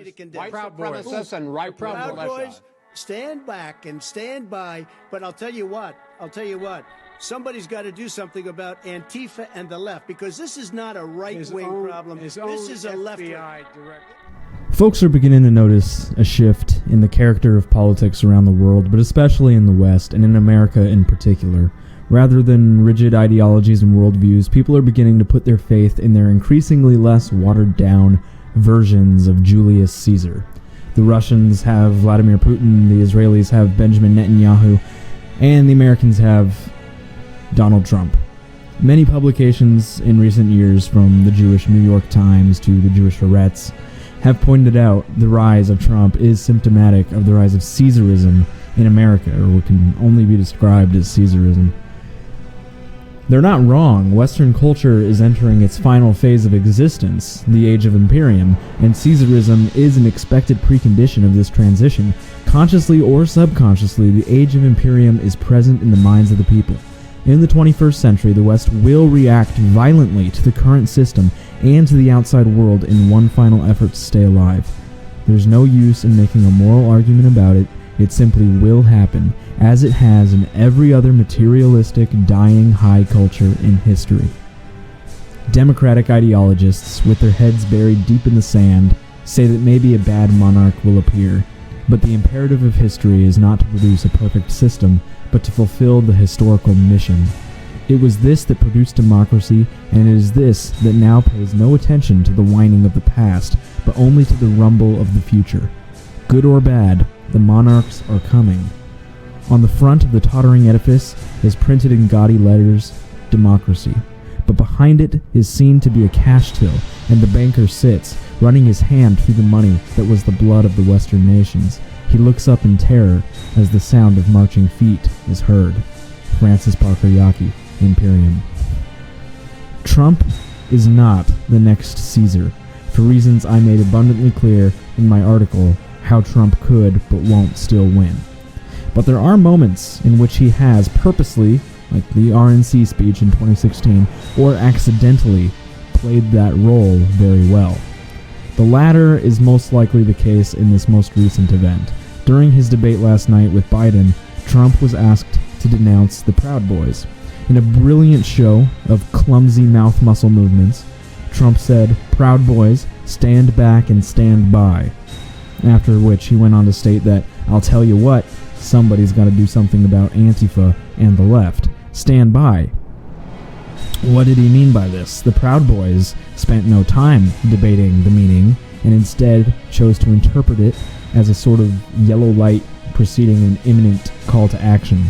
to condemn. White Proud supremacists and right Proud militia. Boys, stand back and stand by. But I'll tell you what. Somebody's got to do something about Antifa and the left, because this is not a right-wing problem. This is a left-wing. Folks are beginning to notice a shift in the character of politics around the world, but especially in the West, and in America in particular. Rather than rigid ideologies and worldviews, people are beginning to put their faith in their increasingly less watered-down versions of Julius Caesar. The Russians have Vladimir Putin, the Israelis have Benjamin Netanyahu, and the Americans have Donald Trump. Many publications in recent years, from the Jewish New York Times to the Jewish Haaretz, have pointed out the rise of Trump is symptomatic of the rise of Caesarism in America, or what can only be described as Caesarism. They're not wrong. Western culture is entering its final phase of existence, the Age of Imperium, and Caesarism is an expected precondition of this transition. Consciously or subconsciously, the Age of Imperium is present in the minds of the people. In the 21st century, the West will react violently to the current system and to the outside world in one final effort to stay alive. There's no use in making a moral argument about it. It simply will happen, as it has in every other materialistic, dying high culture in history. Democratic ideologists, with their heads buried deep in the sand, say that maybe a bad monarch will appear, but the imperative of history is not to produce a perfect system, but to fulfill the historical mission. It was this that produced democracy, and it is this that now pays no attention to the whining of the past, but only to the rumble of the future. Good or bad, the monarchs are coming. On the front of the tottering edifice is printed in gaudy letters, Democracy. But behind it is seen to be a cash till, and the banker sits, running his hand through the money that was the blood of the Western nations. He looks up in terror as the sound of marching feet is heard. Francis Parker Yockey, Imperium. Trump is not the next Caesar, for reasons I made abundantly clear in my article, How Trump Could But Won't Still Win. But there are moments in which he has purposely, like the RNC speech in 2016, or accidentally played that role very well. The latter is most likely the case in this most recent event. During his debate last night with Biden, Trump was asked to denounce the Proud Boys. In a brilliant show of clumsy mouth muscle movements, Trump said, "Proud Boys, stand back and stand by." After which he went on to state that, "I'll tell you what, somebody's got to do something about Antifa and the left. Stand by." What did he mean by this? The Proud Boys spent no time debating the meaning, and instead chose to interpret it as a sort of yellow light preceding an imminent call to action.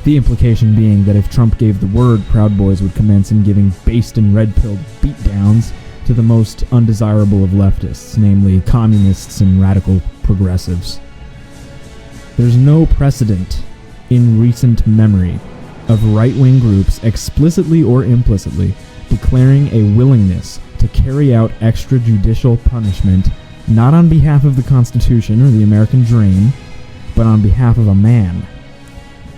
The implication being that if Trump gave the word, Proud Boys would commence in giving based and red-pilled beatdowns to the most undesirable of leftists, namely communists and radical progressives. There's no precedent in recent memory of right-wing groups explicitly or implicitly declaring a willingness to carry out extrajudicial punishment not on behalf of the Constitution or the American dream, but on behalf of a man.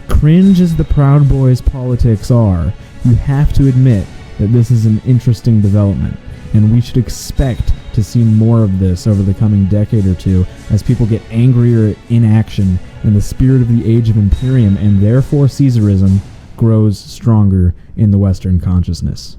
Cringe as the Proud Boys' politics are, you have to admit that this is an interesting development, and we should expect to see more of this over the coming decade or two as people get angrier at inaction and the spirit of the Age of Imperium and therefore Caesarism grows stronger in the Western consciousness.